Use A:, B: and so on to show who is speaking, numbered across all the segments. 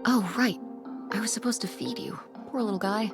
A: Oh, right. I was supposed to feed you. Poor little guy.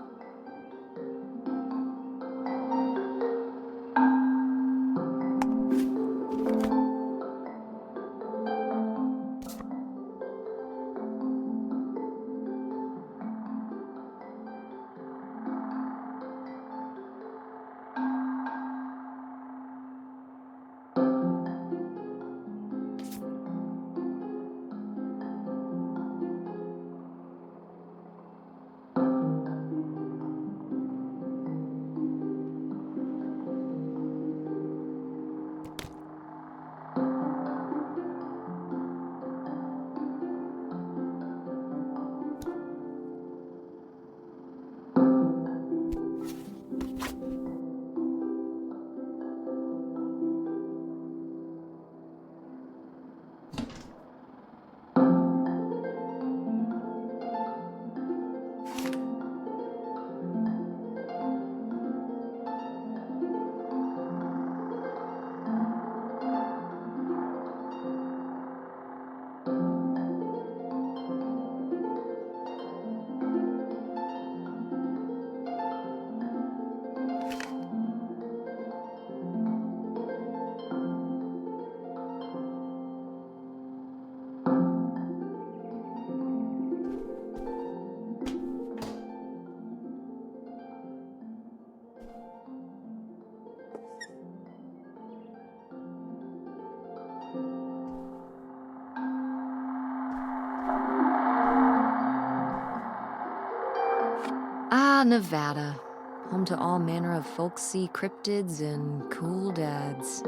A: Ah, Nevada. Home to all manner of folksy cryptids and cool dads.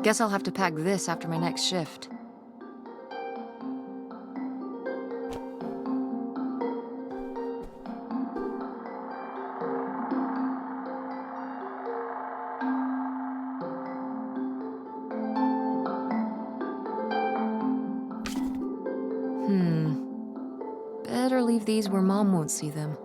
A: Guess I'll have to pack this after my next shift. Better leave these where Mom won't see them.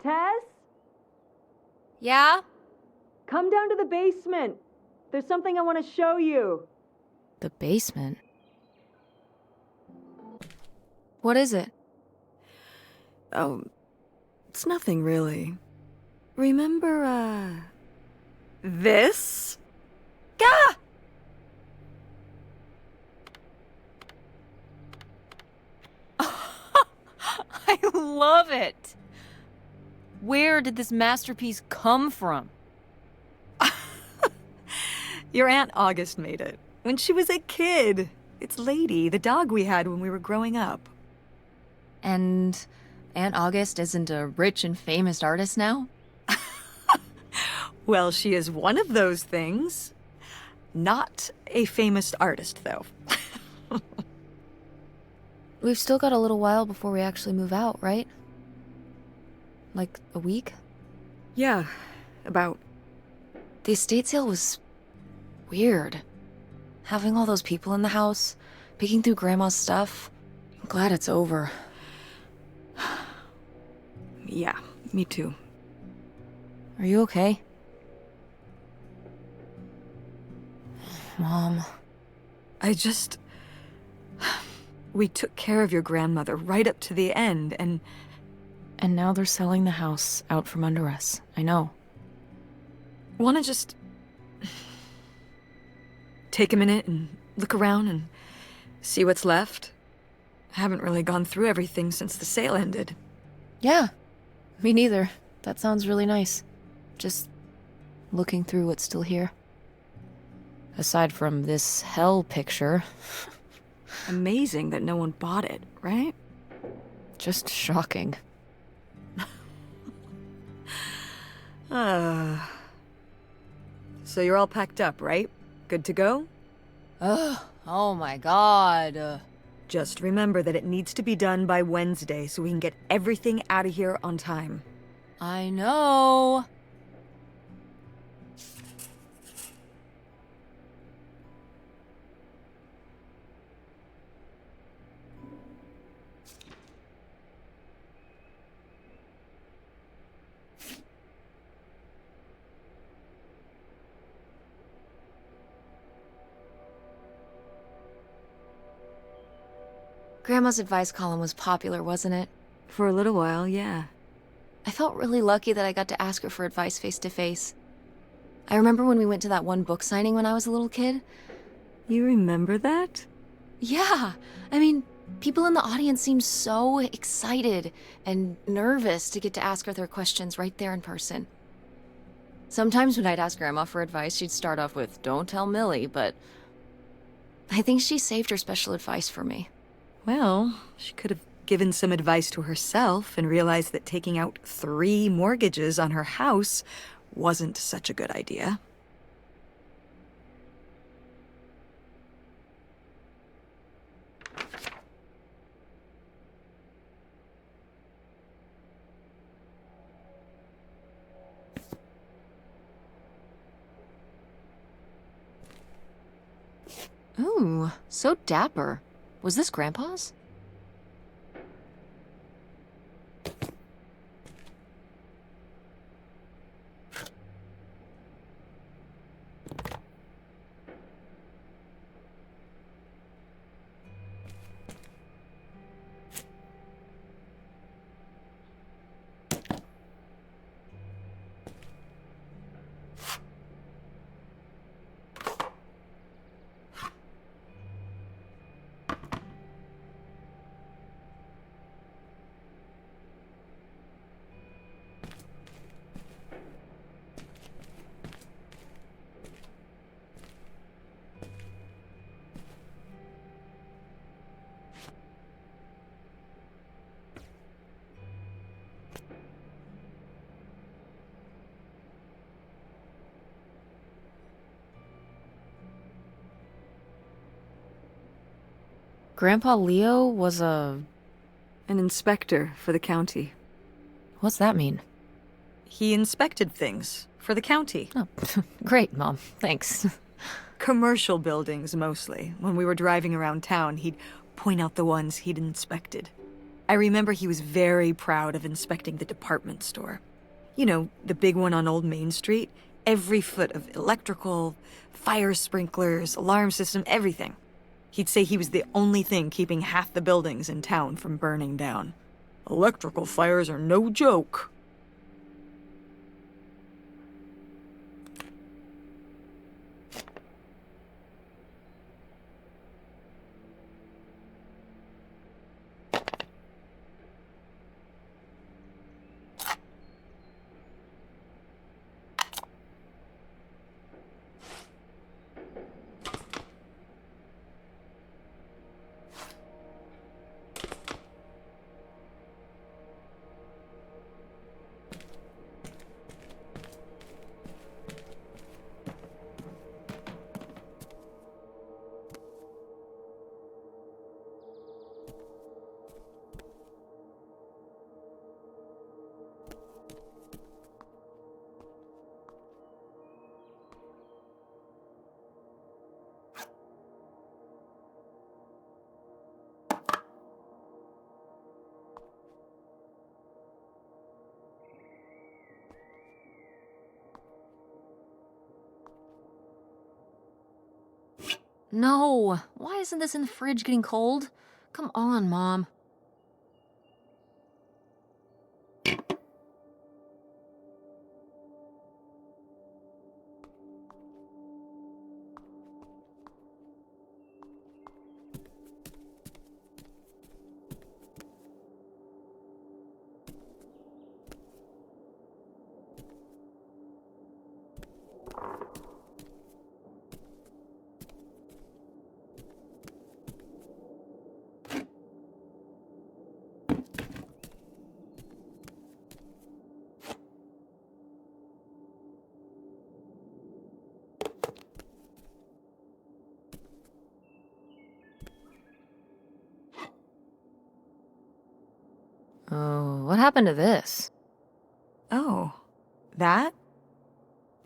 B: Tess?
A: Yeah?
B: Come down to the basement. There's something I want to show you.
A: The basement? What is it?
C: Oh, it's nothing really. Remember, this? Gah!
A: I love it! Where did this masterpiece come from?
C: Your Aunt August made it. When she was a kid. It's Lady, the dog we had when we were growing up.
A: And Aunt August isn't a rich and famous artist now?
C: Well, she is one of those things. Not a famous artist, though.
A: We've still got a little while before we actually move out, right? Like a week?
C: Yeah, about.
A: The estate sale was weird. Having all those people in the house, picking through Grandma's stuff. I'm glad it's over.
C: Yeah, me too.
A: Are you okay? Mom.
C: We took care of your grandmother right up to the end, and
A: now they're selling the house out from under us. I know.
C: wanna just take a minute and look around and see what's left. I haven't really gone through everything since the sale ended.
A: Yeah, me neither. That sounds really nice. Just looking through what's still here. Aside from this hell picture.
C: Amazing that no one bought it, right?
A: Just shocking.
C: So you're all packed up, right? Good to go?
A: Ugh, oh my god.
C: Just remember that it needs to be done by Wednesday so we can get everything out of here on time.
A: I know. Grandma's advice column was popular, wasn't it?
C: For a little while, yeah.
A: I felt really lucky that I got to ask her for advice face to face. I remember when we went to that one book signing when I was a little kid.
C: You remember that?
A: Yeah, I mean, people in the audience seemed so excited and nervous to get to ask her their questions right there in person. Sometimes when I'd ask Grandma for advice, she'd start off with, "Don't tell Millie," but I think she saved her special advice for me.
C: Well, she could have given some advice to herself and realized that taking out 3 mortgages on her house wasn't such a good idea.
A: Ooh, so dapper. Was this Grandpa's? Grandpa Leo was
C: An inspector for the county.
A: What's that mean?
C: He inspected things for the county.
A: Oh, great, Mom. Thanks.
C: Commercial buildings, mostly. When we were driving around town, he'd point out the ones he'd inspected. I remember he was very proud of inspecting the department store. You know, the big one on Old Main Street. Every foot of electrical, fire sprinklers, alarm system, everything. He'd say he was the only thing keeping half the buildings in town from burning down. Electrical fires are no joke.
A: No! Why isn't this in the fridge getting cold? Come on, Mom. Oh, what happened to this?
C: Oh, that?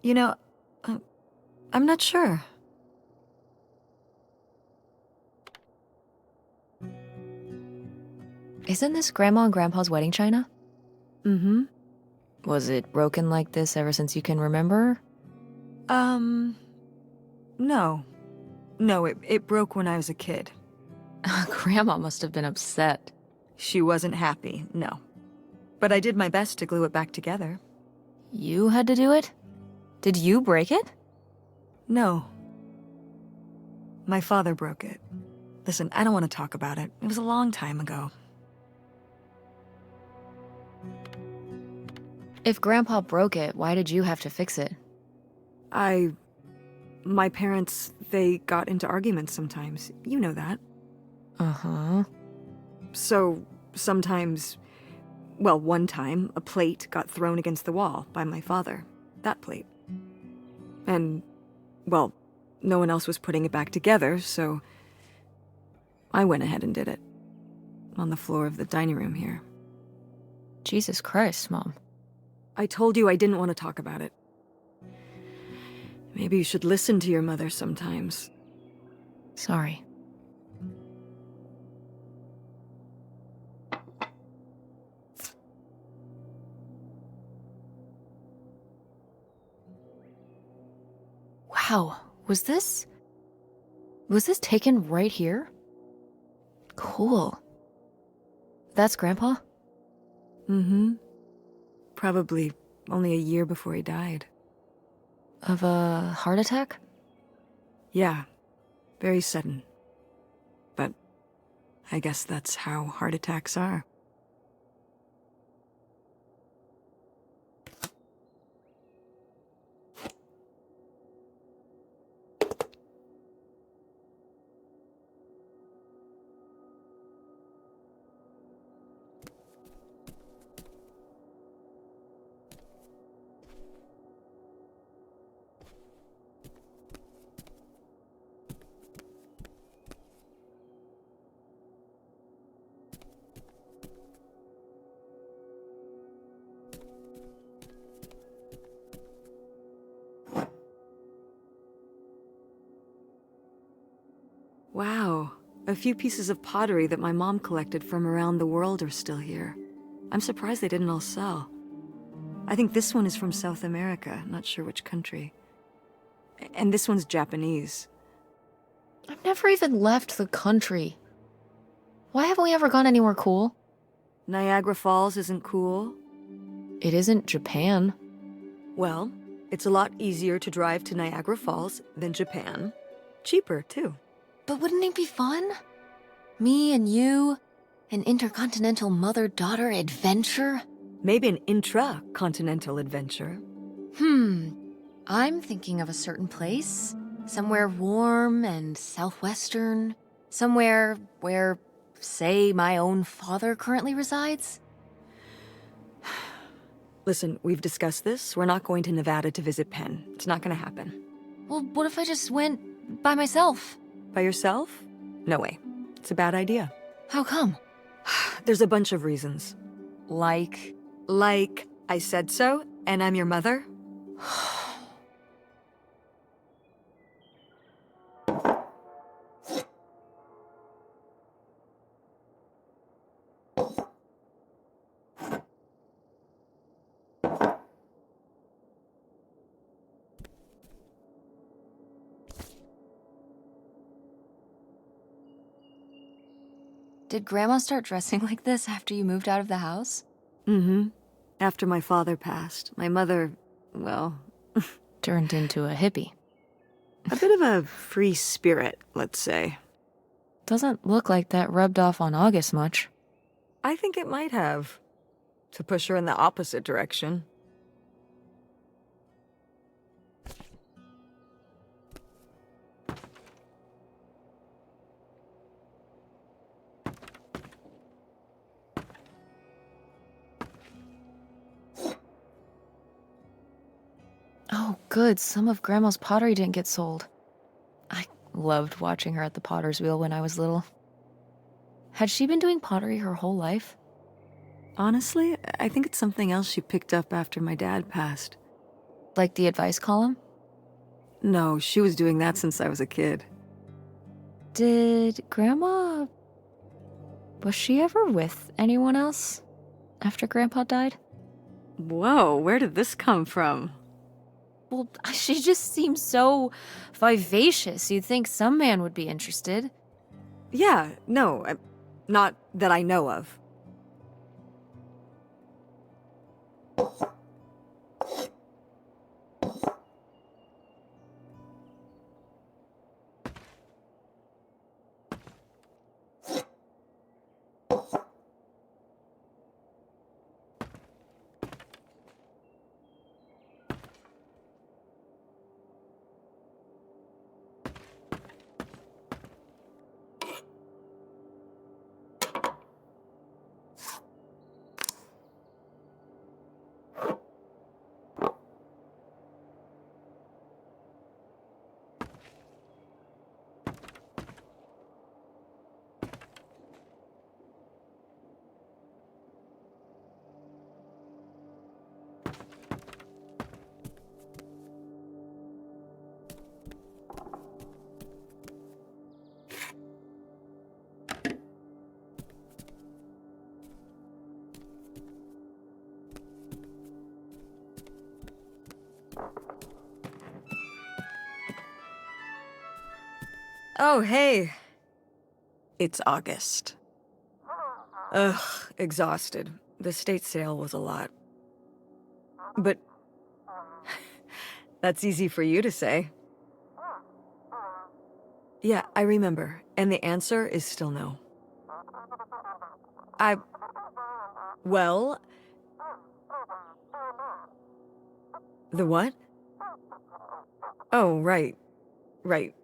C: You know, I'm not sure.
A: Isn't this Grandma and Grandpa's wedding china?
C: Mm-hmm.
A: Was it broken like this ever since you can remember?
C: No. No, it broke when I was a kid.
A: Grandma must have been upset.
C: She wasn't happy, no. But I did my best to glue it back together.
A: You had to do it? Did you break it?
C: No. My father broke it. Listen, I don't want to talk about it. It was a long time ago.
A: If Grandpa broke it, why did you have to fix it?
C: My parents, they got into arguments sometimes. You know that.
A: Uh-huh.
C: So, sometimes... Well, one time, a plate got thrown against the wall by my father. That plate. And, well, no one else was putting it back together, so... I went ahead and did it. On the floor of the dining room here.
A: Jesus Christ, Mom.
C: I told you I didn't want to talk about it. Maybe you should listen to your mother sometimes.
A: Sorry. Wow, was this taken right here? Cool. That's Grandpa?
C: Mm-hmm. Probably only a year before he died.
A: Of a heart attack?
C: Yeah, very sudden. But I guess that's how heart attacks are. Wow, A few pieces of pottery that my mom collected from around the world are still here. I'm surprised they didn't all sell. I think this one is from South America, not sure which country. And this one's Japanese.
A: I've never even left the country. Why haven't we ever gone anywhere cool?
C: Niagara Falls isn't cool.
A: It isn't Japan.
C: Well, it's a lot easier to drive to Niagara Falls than Japan. Cheaper, too.
A: But wouldn't it be fun? Me and you, an intercontinental mother-daughter adventure?
C: Maybe an intra-continental adventure.
A: I'm thinking of a certain place. Somewhere warm and southwestern. Somewhere where, say, my own father currently resides.
C: Listen, we've discussed this. We're not going to Nevada to visit Penn. It's not gonna happen.
A: Well, what if I just went by myself?
C: By yourself? No way. It's a bad idea.
A: How come?
C: There's a bunch of reasons.
A: Like,
C: I said so, and I'm your mother?
A: did Grandma start dressing like this after you moved out of the house?
C: Mm-hmm. After my father passed, my mother, well...
A: Turned into a hippie.
C: a bit of a free spirit, let's say.
A: Doesn't look like that rubbed off on August much.
C: I think it might have. To push her in the opposite direction.
A: Oh, good. Some of Grandma's pottery didn't get sold. I loved watching her at the potter's wheel when I was little. Had she been doing pottery her whole life?
C: Honestly, I think it's something else she picked up after my dad passed.
A: Like the advice column?
C: No, she was doing that since I was a kid.
A: Did Grandma... Was she ever with anyone else after Grandpa died?
C: Whoa, where did this come from?
A: Well, she just seems so vivacious. You'd think some man would be interested.
C: Yeah, no, not that I know of. Oh, hey. It's August. Ugh, exhausted. The state sale was a lot. But that's easy for you to say. Yeah, I remember. And the answer is still no. Well... The what? Oh, right. Right.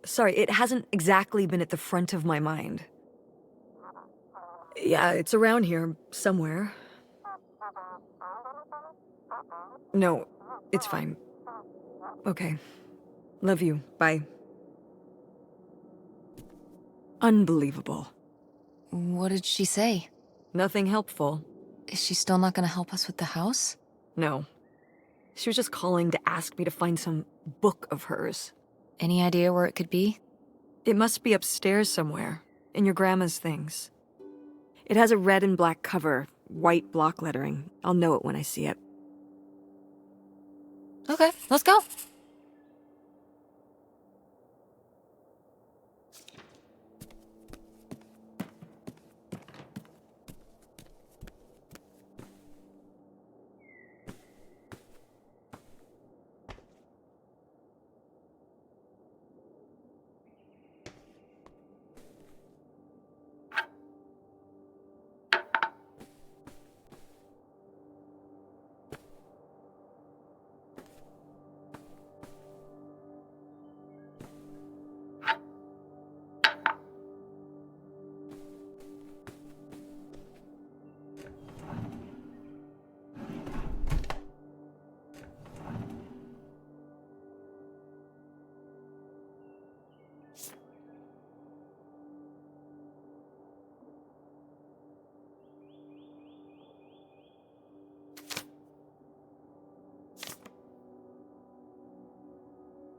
C: Sorry, it hasn't exactly been at the front of my mind. Yeah, it's around here, somewhere. No, it's fine. Okay. Love you. Bye. Unbelievable.
A: What did she say?
C: Nothing helpful.
A: Is she still not gonna help us with the house?
C: No. She was just calling to ask me to find some book of hers.
A: Any idea where it could be?
C: It must be upstairs somewhere, in your grandma's things. It has a red and black cover, white block lettering. I'll know it when I see it.
A: Okay, let's go.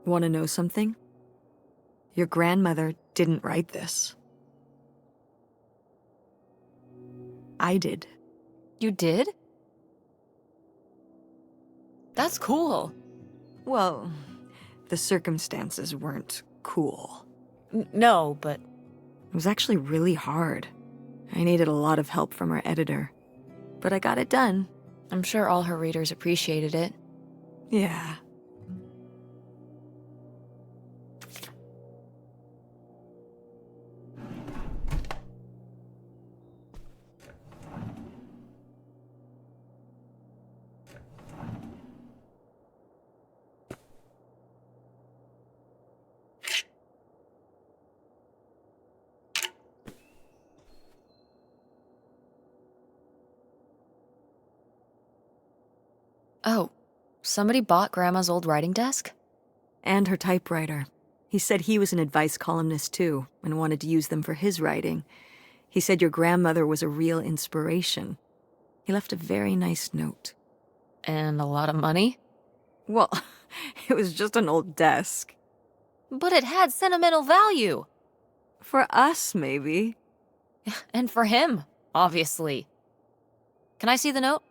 C: Want to know something? Your grandmother didn't write this. I did.
A: You did? That's cool.
C: Well, the circumstances weren't cool.
A: No, but
C: It was actually really hard. I needed a lot of help from our editor. But I got it done.
A: I'm sure all her readers appreciated it.
C: Yeah.
A: Oh, somebody bought Grandma's old writing desk?
C: And her typewriter. He said he was an advice columnist too, and wanted to use them for his writing. He said your grandmother was a real inspiration. He left a very nice note.
A: And a lot of money?
C: Well, it was just an old desk.
A: But it had sentimental value.
C: For us, maybe.
A: And for him, obviously. Can I see the note?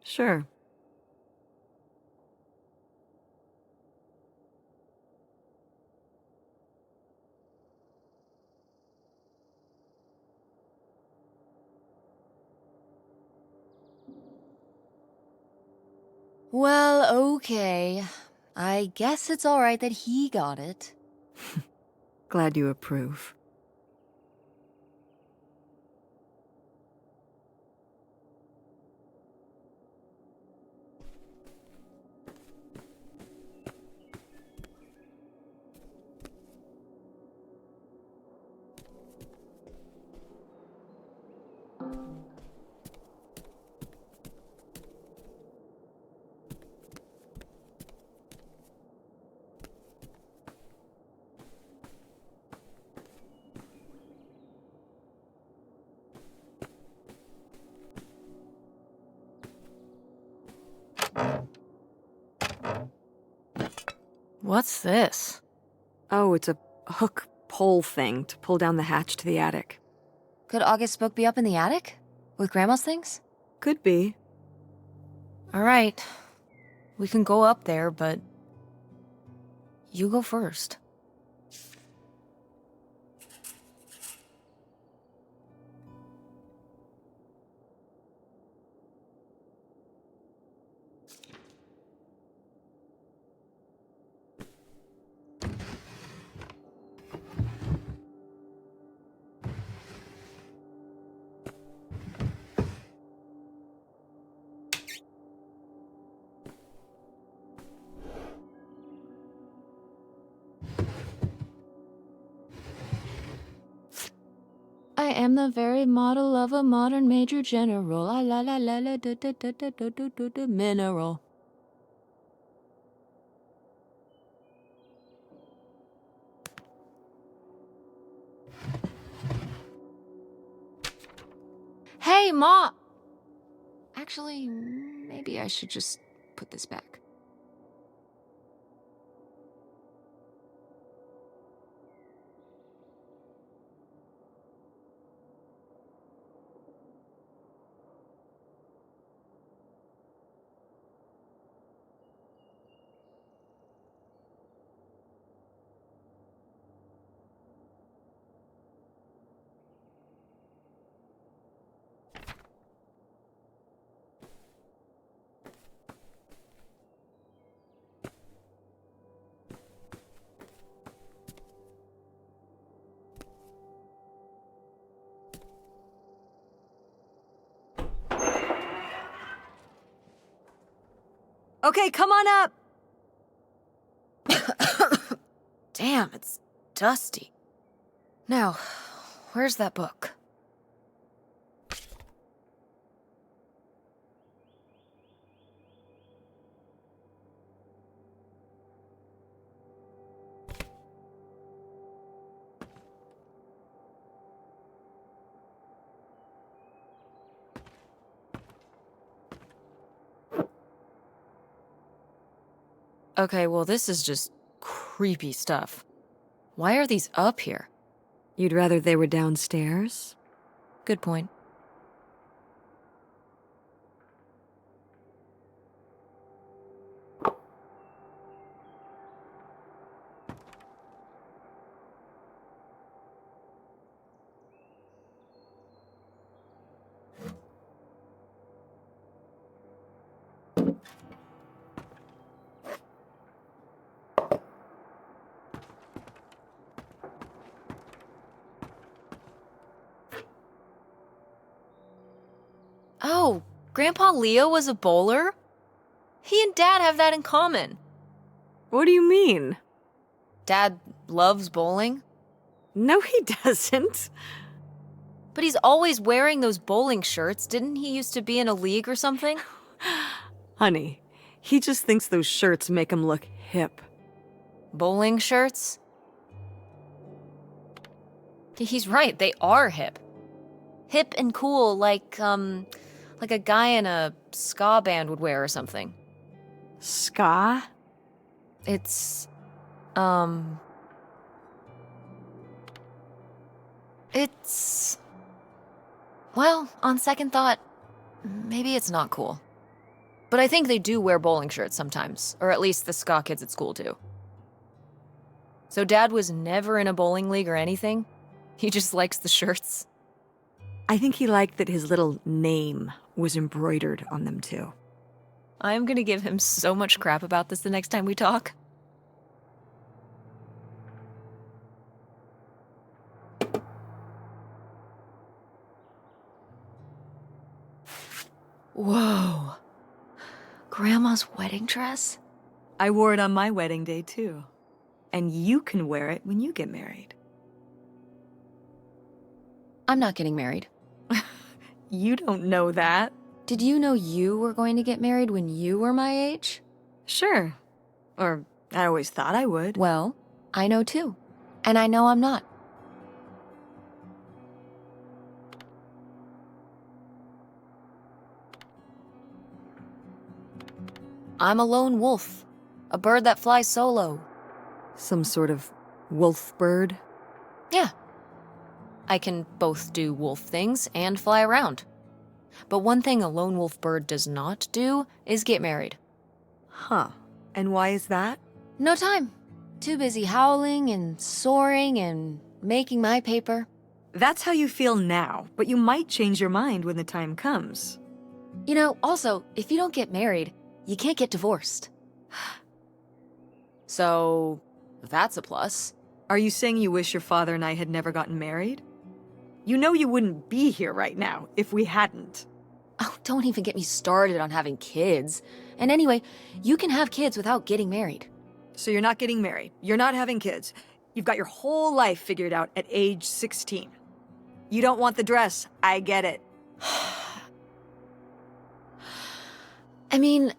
C: Sure.
A: Well, okay. I guess it's all right that he got it.
C: Glad you approve.
A: What's this?
C: Oh, it's a hook pole thing to pull down the hatch to the attic.
A: Could August's book be up in the attic? With Grandma's things?
C: Could be.
A: All right. We can go up there, but you go first. I am the very model of a modern major general. La la la la la da da da da da da da da mineral. Hey, Ma! Actually, maybe I should just put this back.
C: Okay, come on up.
A: Damn, it's dusty. Now, where's that book? Okay, well, this is just creepy stuff. Why are these up here?
C: You'd rather they were downstairs?
A: Good point. Oh, Grandpa Leo was a bowler? He and Dad have that in common.
C: What do you mean?
A: Dad loves bowling,
C: No, he doesn't.
A: but he's always wearing those bowling shirts. Didn't he used to be in a league or something?
C: Honey, he just thinks those shirts make him look hip.
A: Bowling shirts? He's right, they are hip. Hip and cool like a guy in a ska band would wear or something.
C: Ska?
A: It's well, on second thought, maybe it's not cool. But I think they do wear bowling shirts sometimes, or at least the ska kids at school do. So Dad was never in a bowling league or anything? He just likes the shirts?
C: I think he liked that his little name was embroidered on them too.
A: I'm gonna give him so much crap about this the next time we talk. Whoa. Grandma's wedding dress?
C: I wore it on my wedding day too. And you can wear it when you get married.
A: I'm not getting married.
C: You don't know that.
A: Did you know you were going to get married when you were my age?
C: Sure. Or I always thought I would.
A: Well, I know too. And I know I'm not. I'm a lone wolf. A bird that flies solo.
C: Some sort of wolf bird?
A: Yeah. I can both do wolf things and fly around. But one thing a lone wolf bird does not do is get married.
C: Huh. And why is that?
A: No time. Too busy howling and soaring and making my paper.
C: That's how you feel now, but you might change your mind when the time comes.
A: You know, also, if you don't get married, you can't get divorced. So, that's a plus.
C: Are you saying you wish your father and I had never gotten married? You know you wouldn't be here right now if we hadn't.
A: Oh, don't even get me started on having kids. And anyway, you can have kids without getting married.
C: So you're not getting married. You're not having kids. You've got your whole life figured out at age 16. You don't want the dress. I get it.
A: I mean,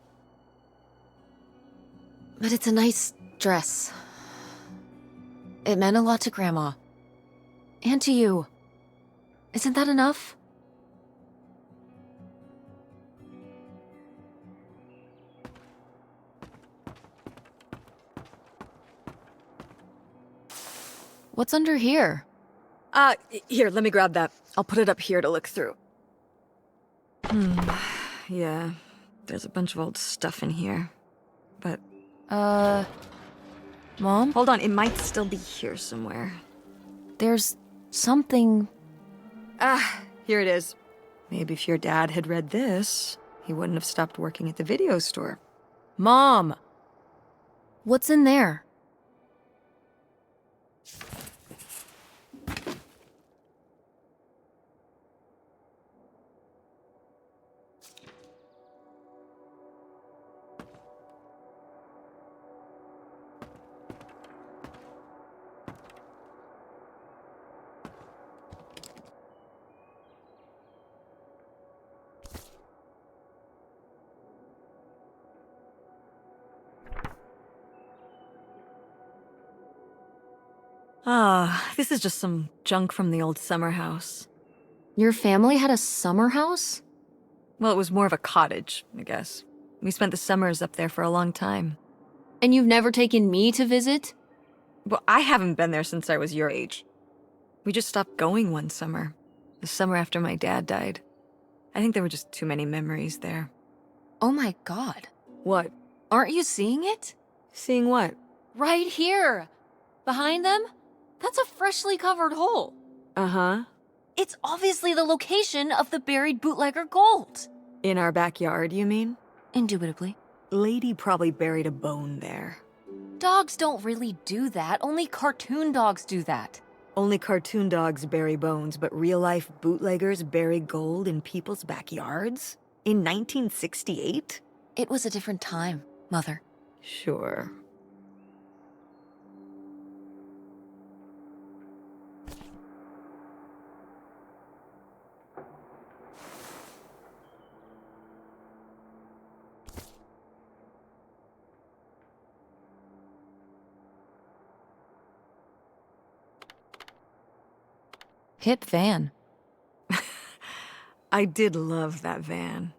A: but it's a nice dress. It meant a lot to Grandma. And to you. Isn't that enough? What's under here?
C: Here, let me grab that. I'll put it up here to look through. Yeah, there's a bunch of old stuff in here. But,
A: Mom?
C: hold on, it might still be here somewhere.
A: There's something...
C: Here it is. Maybe if your dad had read this, he wouldn't have stopped working at the video store.
A: Mom! What's in there?
C: Ah, this is just some junk from the old summer house.
A: Your family had a summer house?
C: Well, it was more of a cottage, I guess. We spent the summers up there for a long time.
A: And you've never taken me to visit?
C: Well, I haven't been there since I was your age. We just stopped going one summer. The summer after my dad died. I think there were just too many memories there.
A: Oh my god.
C: What?
A: Aren't you seeing it?
C: Seeing what?
A: Right here! Behind them? That's a freshly covered hole.
C: Uh-huh.
A: It's obviously the location of the buried bootlegger gold.
C: In our backyard, you mean?
A: Indubitably.
C: Lady probably buried a bone there.
A: Dogs don't really do that. Only cartoon dogs do that.
C: Only cartoon dogs bury bones, but real-life bootleggers bury gold in people's backyards? In 1968?
A: It was a different time, Mother.
C: Sure.
A: Hip van.
C: I did love that van.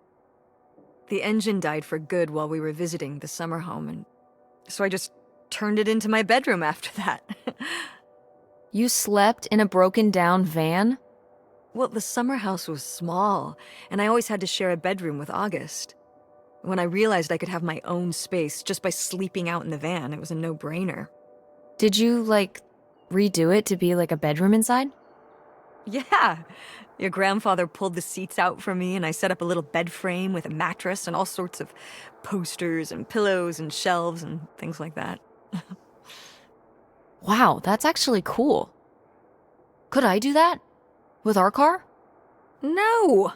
C: The engine died for good while we were visiting the summer home, and so I just turned it into my bedroom after that.
A: You slept in a broken down van?
C: Well, the summer house was small, and I always had to share a bedroom with August. When I realized I could have my own space just by sleeping out in the van, it was a no-brainer.
A: Did you, redo it to be like a bedroom inside?
C: Yeah. Your grandfather pulled the seats out for me, and I set up a little bed frame with a mattress and all sorts of posters and pillows and shelves and things like that.
A: Wow, that's actually cool. Could I do that? With our car?
C: No!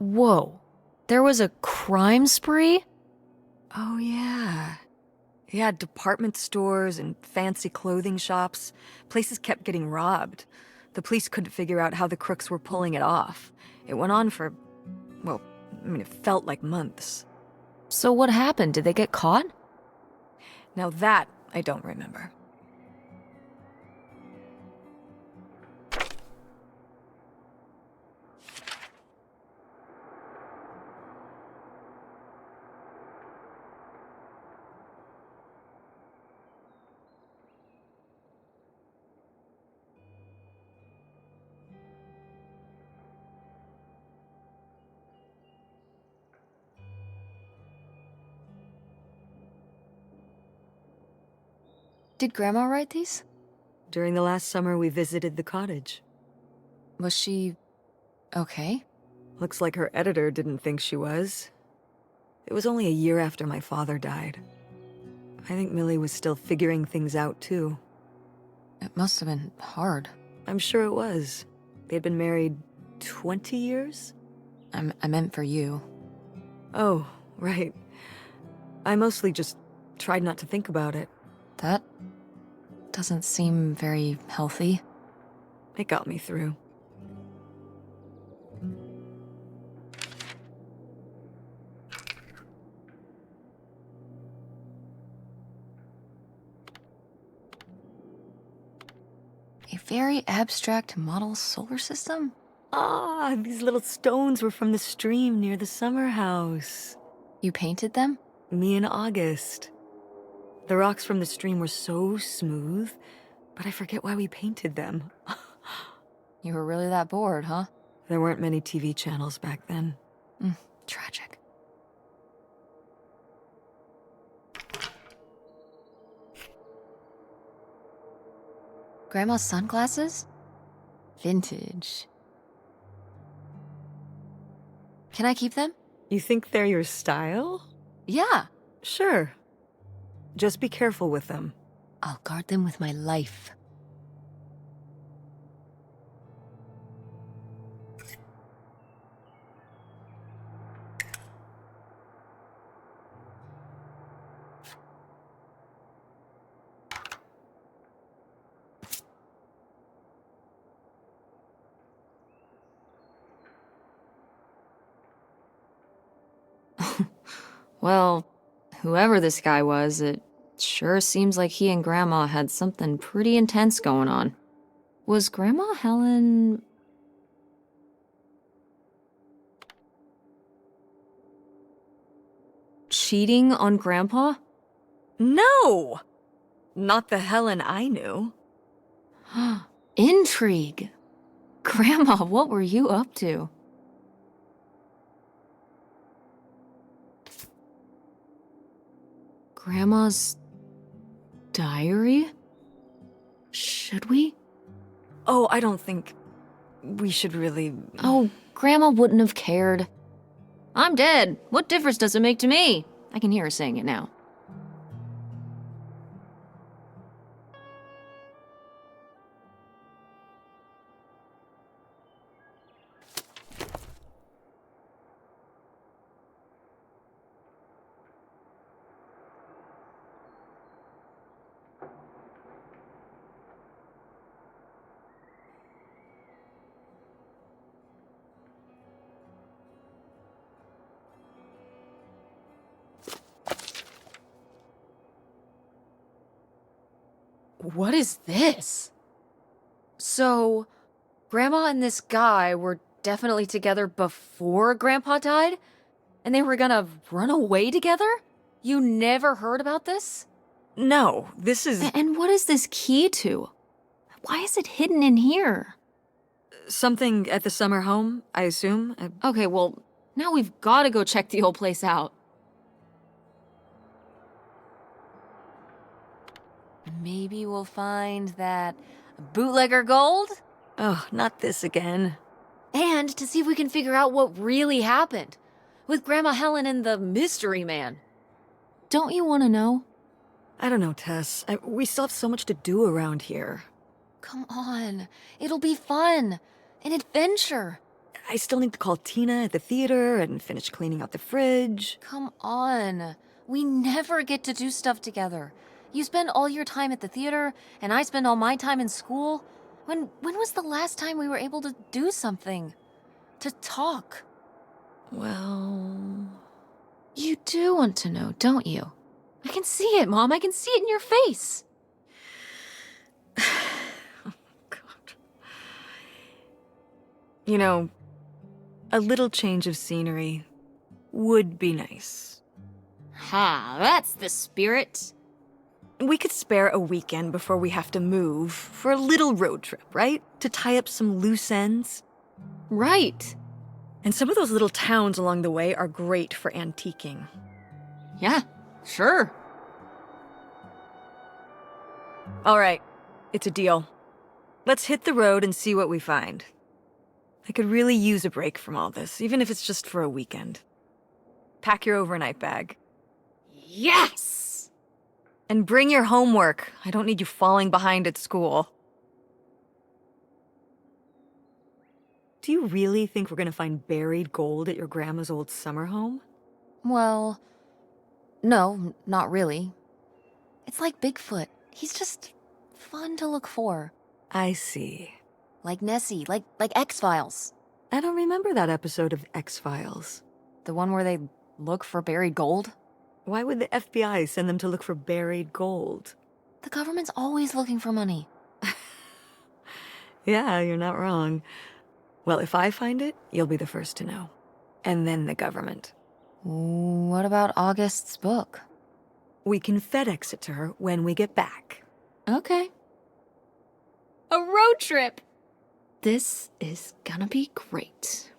A: Whoa. There was a crime spree?
C: Oh, yeah. Yeah, department stores and fancy clothing shops. Places kept getting robbed. The police couldn't figure out how the crooks were pulling it off. It went on for, well, it felt like months.
A: So what happened? Did they get caught?
C: Now that I don't remember.
A: Did Grandma write these?
C: During the last summer, we visited the cottage.
A: Was she okay?
C: Looks like her editor didn't think she was. It was only a year after my father died. I think Millie was still figuring things out, too.
A: It must have been hard.
C: I'm sure it was. They'd been married 20 years?
A: I meant for you.
C: Oh, right. I mostly just tried not to think about it.
A: That doesn't seem very healthy.
C: It got me through.
A: A very abstract model solar system?
C: Ah, these little stones were from the stream near the summer house.
A: You painted them?
C: Me and August. The rocks from the stream were so smooth, but I forget why we painted them.
A: You were really that bored, huh?
C: There weren't many TV channels back then.
A: Tragic. Grandma's sunglasses? Vintage. Can I keep them?
C: You think they're your style?
A: Yeah.
C: Sure. Just be careful with them.
A: I'll guard them with my life. Well, whoever this guy was, it sure seems like he and Grandma had something pretty intense going on. Was Grandma Helen... cheating on Grandpa?
C: No! Not the Helen I knew.
A: Intrigue. Grandma, what were you up to? Grandma's diary? Should we?
C: Oh, I don't think we should really...
A: Oh, Grandma wouldn't have cared. I'm dead. What difference does it make to me? I can hear her saying it now. What is this? So, Grandma and this guy were definitely together before Grandpa died? And they were gonna run away together? You never heard about this?
C: No, this is...
A: And what is this key to? Why is it hidden in here?
C: something at the summer home, I assume?
A: Okay, well, now we've gotta go check the old place out. Maybe we'll find that bootlegger gold?
C: Oh, not this again.
A: And to see if we can figure out what really happened with Grandma Helen and the mystery man. Don't you want to know?
C: I don't know, Tess. We still have so much to do around here.
A: Come on. It'll be fun. An adventure.
C: I still need to call Tina at the theater and finish cleaning out the fridge.
A: Come on. We never get to do stuff together. You spend all your time at the theater, and I spend all my time in school. When was the last time we were able to do something? To talk?
C: Well...
A: You do want to know, don't you? I can see it, Mom. I can see it in your face.
C: Oh, God. You know, a little change of scenery would be nice.
A: Ha, that's the spirit.
C: We could spare a weekend before we have to move for a little road trip, right? To tie up some loose ends.
A: Right.
C: And some of those little towns along the way are great for antiquing.
A: Yeah, sure.
C: All right, it's a deal. Let's hit the road and see what we find. I could really use a break from all this, even if it's just for a weekend. Pack your overnight bag.
A: Yes!
C: And bring your homework. I don't need you falling behind at school. Do you really think we're gonna find buried gold at your grandma's old summer home?
A: Well, no, not really. It's like Bigfoot. He's just fun to look for.
C: I see.
A: Like Nessie, like X-Files.
C: I don't remember that episode of X-Files.
A: The one where they look for buried gold?
C: Why would the FBI send them to look for buried gold?
A: The government's always looking for money.
C: Yeah, you're not wrong. Well, if I find it, you'll be the first to know. And then the government.
A: What about August's book?
C: We can FedEx it to her when we get back.
A: Okay. A road trip! This is gonna be great.